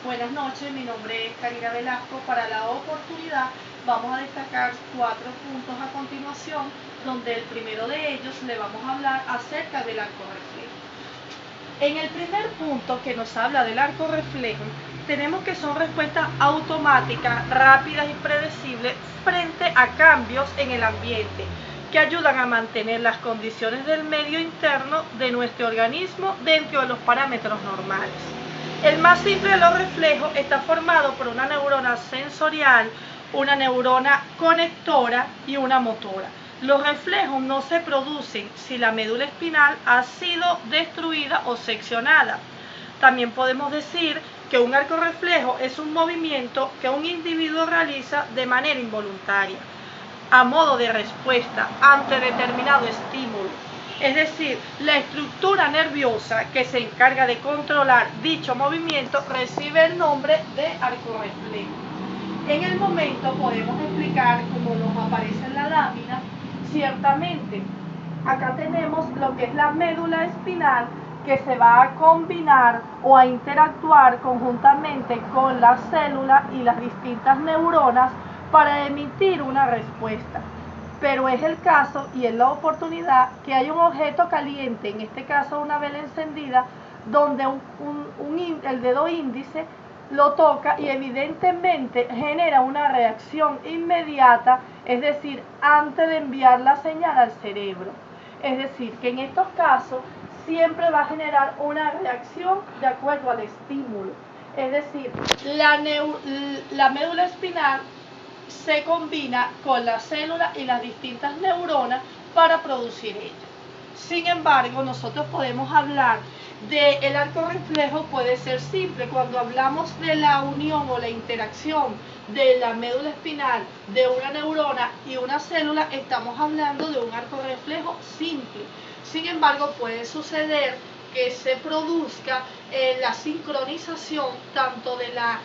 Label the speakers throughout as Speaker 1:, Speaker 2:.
Speaker 1: Buenas noches, mi nombre es Karina Velasco. Para la oportunidad vamos a destacar 4 puntos a continuación, donde el primero de ellos le vamos a hablar acerca del arco reflejo. En el primer punto que nos habla del arco reflejo, tenemos que son respuestas automáticas, rápidas y predecibles frente a cambios en el ambiente, que ayudan a mantener las condiciones del medio interno de nuestro organismo dentro de los parámetros normales. El más simple de los reflejos está formado por una neurona sensorial, una neurona conectora y una motora. Los reflejos no se producen si la médula espinal ha sido destruida o seccionada. También podemos decir que un arco reflejo es un movimiento que un individuo realiza de manera involuntaria, a modo de respuesta ante determinado estímulo. Es decir, la estructura nerviosa que se encarga de controlar dicho movimiento recibe el nombre de arco reflejo. En el momento podemos explicar, como nos aparece en la lámina, ciertamente acá tenemos lo que es la médula espinal, que se va a combinar o a interactuar conjuntamente con la célula y las distintas neuronas para emitir una respuesta. Pero es el caso y es la oportunidad que hay un objeto caliente, en este caso una vela encendida, donde el dedo índice lo toca y evidentemente genera una reacción inmediata, es decir, antes de enviar la señal al cerebro. Es decir, que en estos casos siempre va a generar una reacción de acuerdo al estímulo. Es decir, la médula espinal se combina con la célula y las distintas neuronas para producir ella. Sin embargo, nosotros podemos hablar del arco reflejo, puede ser simple. Cuando hablamos de la unión o la interacción de la médula espinal, de una neurona y una célula, estamos hablando de un arco reflejo simple. Sin embargo, puede suceder que se produzca la sincronización tanto de la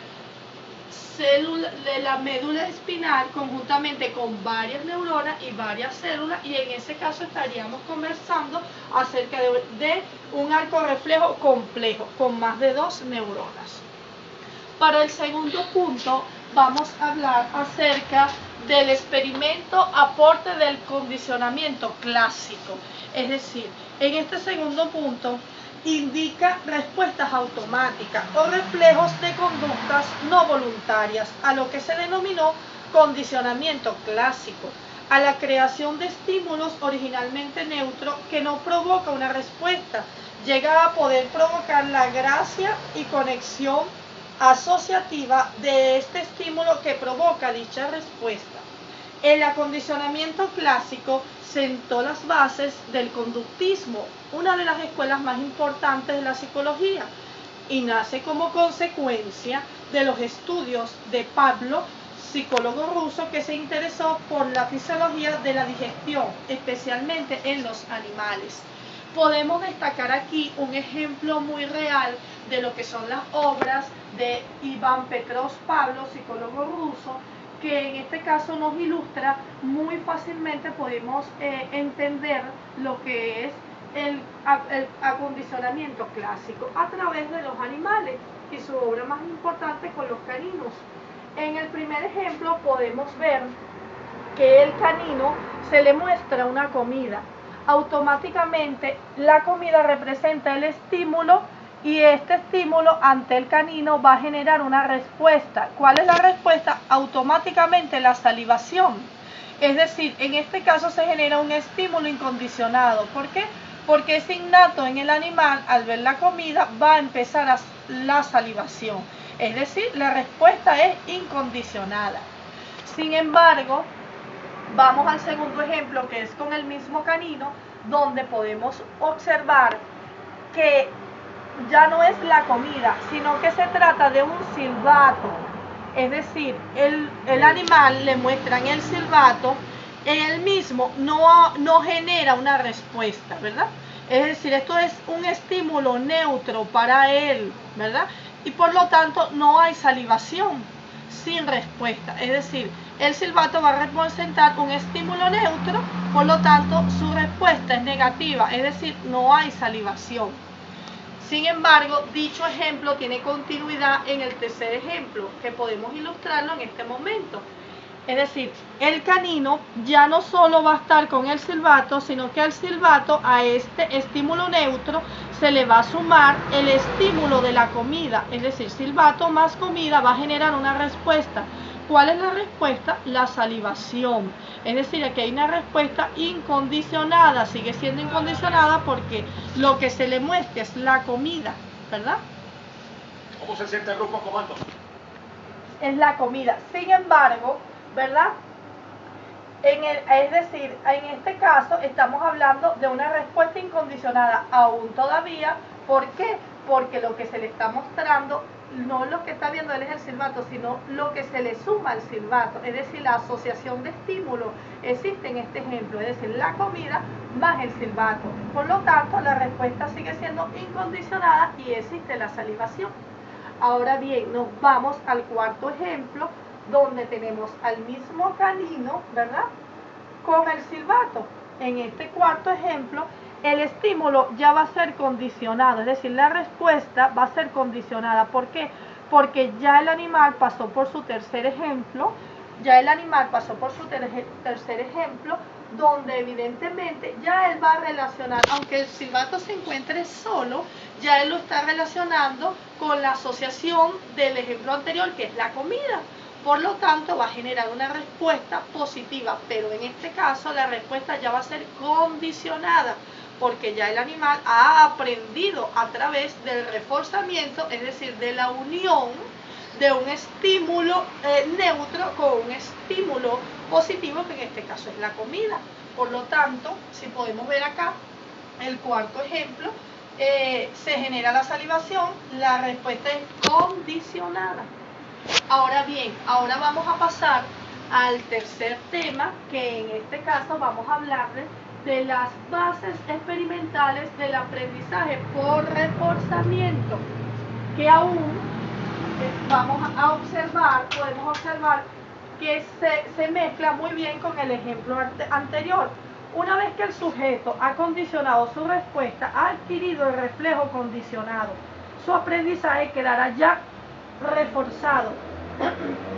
Speaker 1: médula espinal conjuntamente con varias neuronas y varias células, y en ese caso estaríamos conversando acerca de un arco reflejo complejo con más de 2 neuronas. Para el segundo punto vamos a hablar acerca del experimento aporte del condicionamiento clásico. Es decir, en este segundo punto indica respuestas automáticas o reflejos de conductas no voluntarias, a lo que se denominó condicionamiento clásico, a la creación de estímulos originalmente neutros que no provoca una respuesta, llega a poder provocar la gracia y conexión asociativa de este estímulo que provoca dicha respuesta. El acondicionamiento clásico sentó las bases del conductismo, una de las escuelas más importantes de la psicología, y nace como consecuencia de los estudios de Pavlov, psicólogo ruso que se interesó por la fisiología de la digestión, especialmente en los animales. Podemos destacar aquí un ejemplo muy real de lo que son las obras de Iván Petrov Pavlov, psicólogo ruso, que en este caso nos ilustra muy fácilmente. Podemos entender lo que es el acondicionamiento clásico a través de los animales, y su obra más importante con los caninos. En el primer ejemplo podemos ver que el canino se le muestra una comida. Automáticamente la comida representa el estímulo, y este estímulo ante el canino va a generar una respuesta. ¿Cuál es la respuesta? Automáticamente la salivación. Es decir, en este caso se genera un estímulo incondicionado. ¿Por qué? Porque es innato en el animal, al ver la comida va a empezar la salivación. Es decir, la respuesta es incondicionada. Sin embargo, vamos al segundo ejemplo, que es con el mismo canino, donde podemos observar que ya no es la comida, sino que se trata de un silbato. Es decir, el animal le muestran el silbato, él mismo no genera una respuesta, ¿verdad? Es decir, esto es un estímulo neutro para él, ¿verdad? Y por lo tanto no hay salivación sin respuesta. Es decir, el silbato va a representar un estímulo neutro, por lo tanto su respuesta es negativa, es decir, no hay salivación. Sin embargo, dicho ejemplo tiene continuidad en el tercer ejemplo, que podemos ilustrarlo en este momento. Es decir, el canino ya no solo va a estar con el silbato, sino que al silbato, a este estímulo neutro, se le va a sumar el estímulo de la comida. Es decir, silbato más comida va a generar una respuesta. ¿Cuál es la respuesta? La salivación. Es decir, aquí hay una respuesta incondicionada, sigue siendo incondicionada porque lo que se le muestra es la comida, ¿verdad?
Speaker 2: ¿Cómo se siente el grupo comando?
Speaker 1: Es la comida. Sin embargo, ¿verdad? Es decir, en este caso estamos hablando de una respuesta incondicionada aún todavía. ¿Por qué? Porque lo que se le está mostrando, no lo que está viendo él es el silbato, sino lo que se le suma al silbato. Es decir, la asociación de estímulos existe en este ejemplo, es decir, la comida más el silbato. Por lo tanto, la respuesta sigue siendo incondicionada y existe la salivación. Ahora bien, nos vamos al cuarto ejemplo, donde tenemos al mismo canino, ¿verdad?, con el silbato. En este cuarto ejemplo, el estímulo ya va a ser condicionado, es decir, la respuesta va a ser condicionada. ¿Por qué? Porque ya el animal pasó por su tercer ejemplo, donde evidentemente ya él va a relacionar, aunque el silbato se encuentre solo, ya él lo está relacionando con la asociación del ejemplo anterior, que es la comida. Por lo tanto, va a generar una respuesta positiva, pero en este caso la respuesta ya va a ser condicionada, porque ya el animal ha aprendido a través del reforzamiento, es decir, de la unión de un estímulo neutro con un estímulo positivo, que en este caso es la comida. Por lo tanto, si podemos ver acá, el cuarto ejemplo, se genera la salivación, la respuesta es condicionada. Ahora bien, ahora vamos a pasar al tercer tema, que en este caso vamos a hablarles de las bases experimentales del aprendizaje por reforzamiento, que aún podemos observar que se mezcla muy bien con el ejemplo anterior. Una vez que el sujeto ha condicionado su respuesta, ha adquirido el reflejo condicionado, su aprendizaje quedará ya reforzado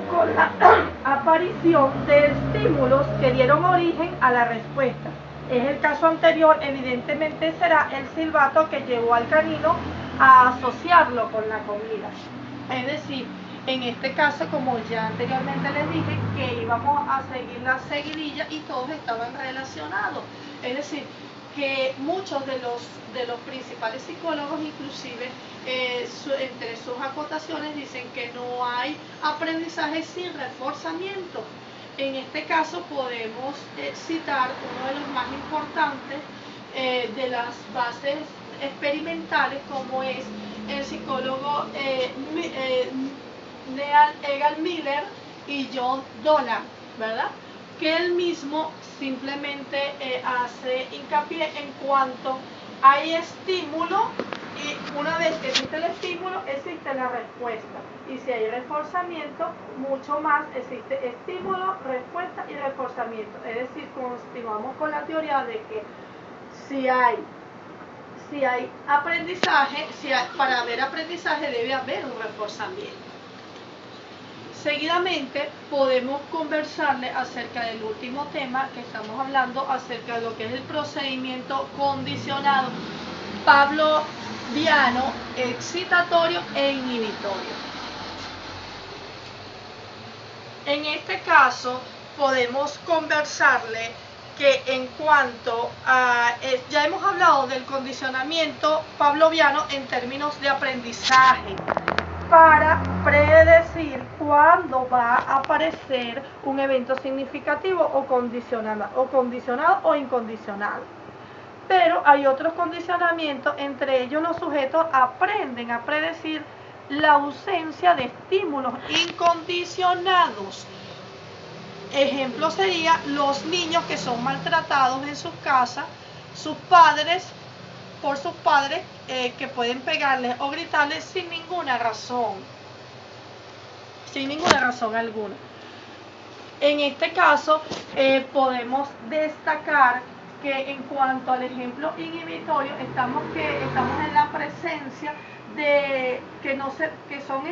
Speaker 1: con la aparición de estímulos que dieron origen a la respuesta. En el caso anterior, evidentemente será el silbato que llevó al canino a asociarlo con la comida. Es decir, en este caso, como ya anteriormente les dije, que íbamos a seguir la seguidilla y todos estaban relacionados. Es decir, que muchos de los principales psicólogos, inclusive entre sus acotaciones, dicen que no hay aprendizaje sin reforzamiento. En este caso podemos citar uno de los más importantes de las bases experimentales, como es el psicólogo Neal Egan Miller y John Dolan, ¿verdad?, que él mismo simplemente hace hincapié en cuanto hay estímulo, y una vez que existe el estímulo, existe la respuesta. Y si hay reforzamiento, mucho más, existe estímulo, respuesta y reforzamiento. Es decir, continuamos con la teoría de que si hay aprendizaje, para haber aprendizaje debe haber un reforzamiento. Seguidamente podemos conversarle acerca del último tema que estamos hablando, acerca de lo que es el procedimiento condicionado pavloviano, excitatorio e inhibitorio. En este caso podemos conversarle que en cuanto a, ya hemos hablado del condicionamiento pavloviano en términos de aprendizaje, para predecir cuándo va a aparecer un evento significativo o condicionado o incondicionado. Pero hay otros condicionamientos, entre ellos los sujetos aprenden a predecir la ausencia de estímulos incondicionados. Ejemplo sería los niños que son maltratados en sus casas, por sus padres que pueden pegarles o gritarles sin ninguna razón alguna. En este caso podemos destacar que en cuanto al ejemplo inhibitorio estamos en la presencia de que son